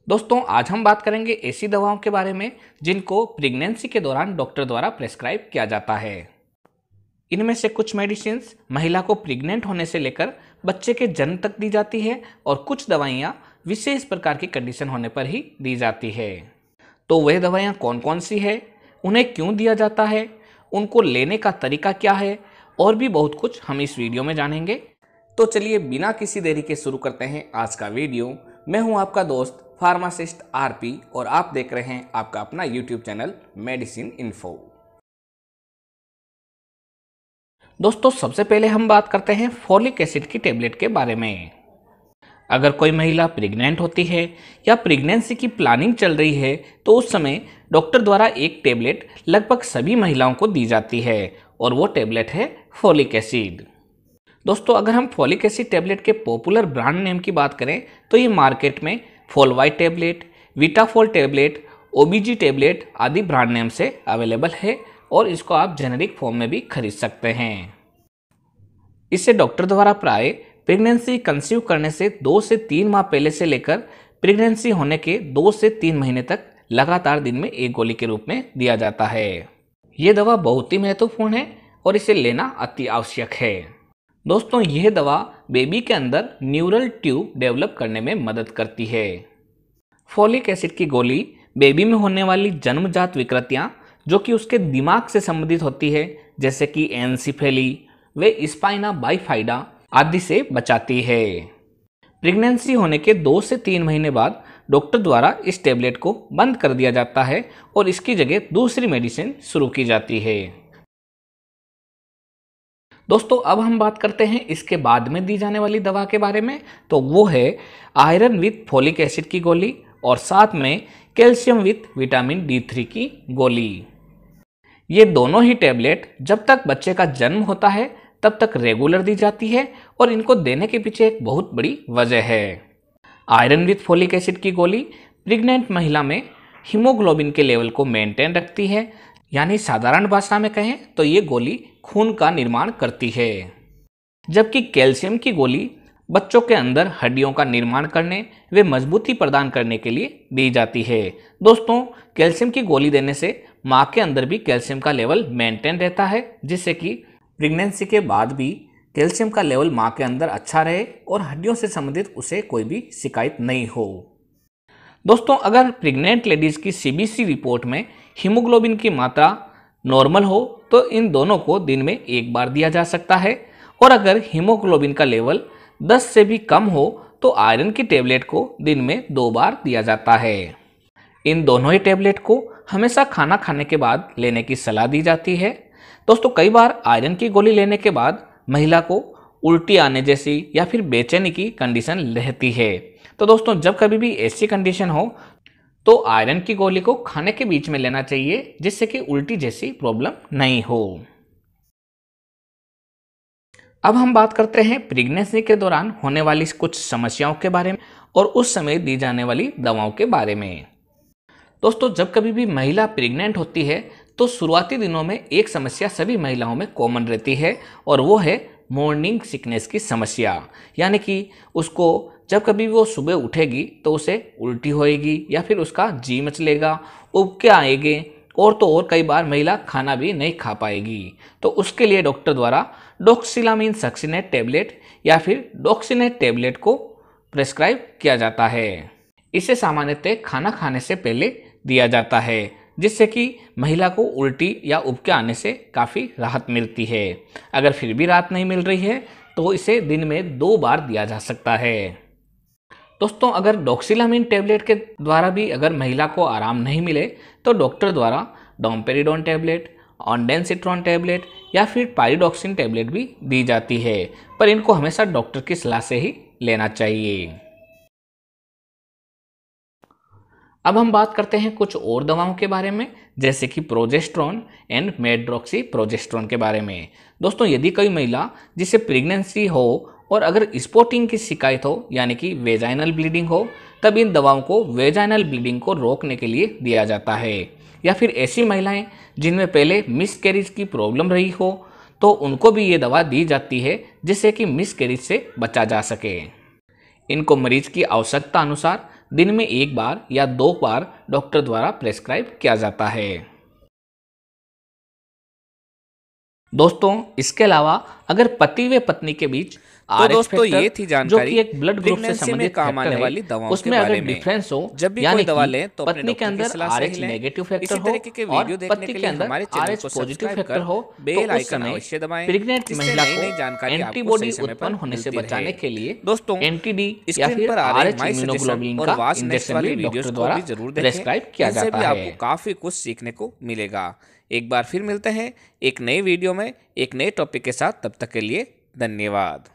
दोस्तों आज हम बात करेंगे ऐसी दवाओं के बारे में जिनको प्रेगनेंसी के दौरान डॉक्टर द्वारा प्रेस्क्राइब किया जाता है। इनमें से कुछ मेडिसिन्स महिला को प्रेग्नेंट होने से लेकर बच्चे के जन्म तक दी जाती है और कुछ दवाइयाँ विशेष प्रकार की कंडीशन होने पर ही दी जाती है। तो वह दवाइयाँ कौन कौन सी है, उन्हें क्यों दिया जाता है, उनको लेने का तरीका क्या है और भी बहुत कुछ हम इस वीडियो में जानेंगे। तो चलिए बिना किसी देरी के शुरू करते हैं आज का वीडियो। मैं हूं आपका दोस्त फार्मासिस्ट आरपी और आप देख रहे हैं आपका अपना यूट्यूब चैनल मेडिसिन इन्फो। दोस्तों सबसे पहले हम बात करते हैं फॉलिक एसिड की टेबलेट के बारे में। अगर कोई महिला प्रेग्नेंट होती है या प्रेगनेंसी की प्लानिंग चल रही है तो उस समय डॉक्टर द्वारा एक टेबलेट लगभग सभी महिलाओं को दी जाती है और वो टेबलेट है फॉलिक एसिड। दोस्तों अगर हम फॉलिक एसिड टेबलेट के पॉपुलर ब्रांड नेम की बात करें तो ये मार्केट में फॉलवाइट टेबलेट, विटाफॉल टेबलेट, ओबीजी टेबलेट आदि ब्रांड नेम से अवेलेबल है और इसको आप जेनेरिक फॉर्म में भी खरीद सकते हैं। इसे डॉक्टर द्वारा प्राय प्रेगनेंसी कंसीव करने से 2 से 3 माह पहले से लेकर प्रेगनेंसी होने के 2 से 3 महीने तक लगातार दिन में एक गोली के रूप में दिया जाता है। ये दवा बहुत ही महत्वपूर्ण है और इसे लेना अति आवश्यक है। दोस्तों यह दवा बेबी के अंदर न्यूरल ट्यूब डेवलप करने में मदद करती है। फॉलिक एसिड की गोली बेबी में होने वाली जन्मजात विकृतियां जो कि उसके दिमाग से संबंधित होती है जैसे कि एनसिफेली व स्पाइना बाइफाइडा आदि से बचाती है। प्रेगनेंसी होने के 2 से 3 महीने बाद डॉक्टर द्वारा इस टेबलेट को बंद कर दिया जाता है और इसकी जगह दूसरी मेडिसिन शुरू की जाती है। दोस्तों अब हम बात करते हैं इसके बाद में दी जाने वाली दवा के बारे में। तो वो है आयरन विथ फॉलिक एसिड की गोली और साथ में कैल्शियम विथ विटामिन D3 की गोली। ये दोनों ही टेबलेट जब तक बच्चे का जन्म होता है तब तक रेगुलर दी जाती है और इनको देने के पीछे एक बहुत बड़ी वजह है। आयरन विथ फॉलिक एसिड की गोली प्रेग्नेंट महिला में हीमोग्लोबिन के लेवल को मेंटेन रखती है, यानी साधारण भाषा में कहें तो ये गोली खून का निर्माण करती है। जबकि कैल्शियम की गोली बच्चों के अंदर हड्डियों का निर्माण करने व मजबूती प्रदान करने के लिए दी जाती है। दोस्तों कैल्शियम की गोली देने से माँ के अंदर भी कैल्शियम का लेवल मेंटेन रहता है जिससे कि प्रेगनेंसी के बाद भी कैल्शियम का लेवल माँ के अंदर अच्छा रहे और हड्डियों से संबंधित उसे कोई भी शिकायत नहीं हो। दोस्तों अगर प्रेग्नेंट लेडीज की सीबीसी रिपोर्ट में हीमोग्लोबिन की मात्रा नॉर्मल हो तो इन दोनों को दिन में एक बार दिया जा सकता है और अगर हीमोग्लोबिन का लेवल 10 से भी कम हो तो आयरन की टेबलेट को दिन में 2 बार दिया जाता है। इन दोनों ही टेबलेट को हमेशा खाना खाने के बाद लेने की सलाह दी जाती है। दोस्तों कई बार आयरन की गोली लेने के बाद महिला को उल्टी आने जैसी या फिर बेचैनी की कंडीशन रहती है। तो दोस्तों जब कभी भी ऐसी कंडीशन हो तो आयरन की गोली को खाने के बीच में लेना चाहिए जिससे कि उल्टी जैसी प्रॉब्लम नहीं हो। अब हम बात करते हैं प्रेगनेंसी के दौरान होने वाली कुछ समस्याओं के बारे में और उस समय दी जाने वाली दवाओं के बारे में। दोस्तों जब कभी भी महिला प्रेग्नेंट होती है तो शुरुआती दिनों में एक समस्या सभी महिलाओं में कॉमन रहती है और वो है मॉर्निंग सिकनेस की समस्या, यानी कि उसको जब कभी वो सुबह उठेगी तो उसे उल्टी होएगी या फिर उसका जी मचलेगा, उबके आएंगे और तो और कई बार महिला खाना भी नहीं खा पाएगी। तो उसके लिए डॉक्टर द्वारा डॉक्सिलामीन सक्सिनेट टेबलेट या फिर डॉक्सिनेट टेबलेट को प्रेस्क्राइब किया जाता है। इसे सामान्यतः खाना खाने से पहले दिया जाता है जिससे कि महिला को उल्टी या उबके आने से काफ़ी राहत मिलती है। अगर फिर भी राहत नहीं मिल रही है तो इसे दिन में 2 बार दिया जा सकता है। दोस्तों अगर डॉक्सिलामीन टेबलेट के द्वारा भी अगर महिला को आराम नहीं मिले तो डॉक्टर द्वारा डोम्पेरिडोन टेबलेट, ऑन्डेंसिट्रॉन टेबलेट या फिर पाइरिडॉक्सिन टेबलेट भी दी जाती है, पर इनको हमेशा डॉक्टर की सलाह से ही लेना चाहिए। अब हम बात करते हैं कुछ और दवाओं के बारे में जैसे कि प्रोजेस्ट्रॉन एंड मेड्रोक्सी प्रोजेस्ट्रॉन के बारे में। दोस्तों यदि कोई महिला जिसे प्रेगनेंसी हो और अगर स्पॉटिंग की शिकायत हो यानी कि वेजाइनल ब्लीडिंग हो तब इन दवाओं को वेजाइनल ब्लीडिंग को रोकने के लिए दिया जाता है। या फिर ऐसी महिलाएं जिनमें पहले मिसकैरेज की प्रॉब्लम रही हो तो उनको भी ये दवा दी जाती है जिससे कि मिसकैरेज से बचा जा सके। इनको मरीज की आवश्यकता अनुसार दिन में 1 बार या 2 बार डॉक्टर द्वारा प्रेस्क्राइब किया जाता है। दोस्तों, इसके अलावा अगर पति व पत्नी के बीच तो दोस्तों ये थी जो जानकारी कि एक ब्लड ग्रुप से प्रेगनेंसी में संबंधित काम आने फैक्टर वाली है, दवाओं के उसमें अगर बारे में। डिफरेंस हो, जब भी यानी कोई दवा कि लें तो अपने पत्नी के डॉक्टर की अंदर सलाह से ही RH लें। नेगेटिव इसी फैक्टर हो तरीके के और वीडियो देखने पति के के लिए अंदर हमारे चैनल RH को पॉजिटिव सब्सक्राइब फैक्टर कर हो, तो बेल उस आइकन समय अवश्य दबाएं, प्रेग्नेंट जिससे महिला नई को नई जानकारी आपको एंटीबॉडी सही समय पर उत्पन्न होने से मिलती बचाने रहे। के लिए दोस्तों, एंटी-डी या स्क्रीन फिर पर आ रहे RH माई सजेशन इम्यूनोग्लोबिन और का वाच नेक्स्ट इंजेक्शन वाले भी वीडियोस डॉक्टर को द्वारा भी जरूर देखें। प्रेस्क्राइब किया इनसे जाता भी है। आपको काफी कुछ सीखने को मिलेगा। एक बार फिर मिलते हैं एक नई वीडियो में एक नए टॉपिक के साथ। तब तक के लिए धन्यवाद।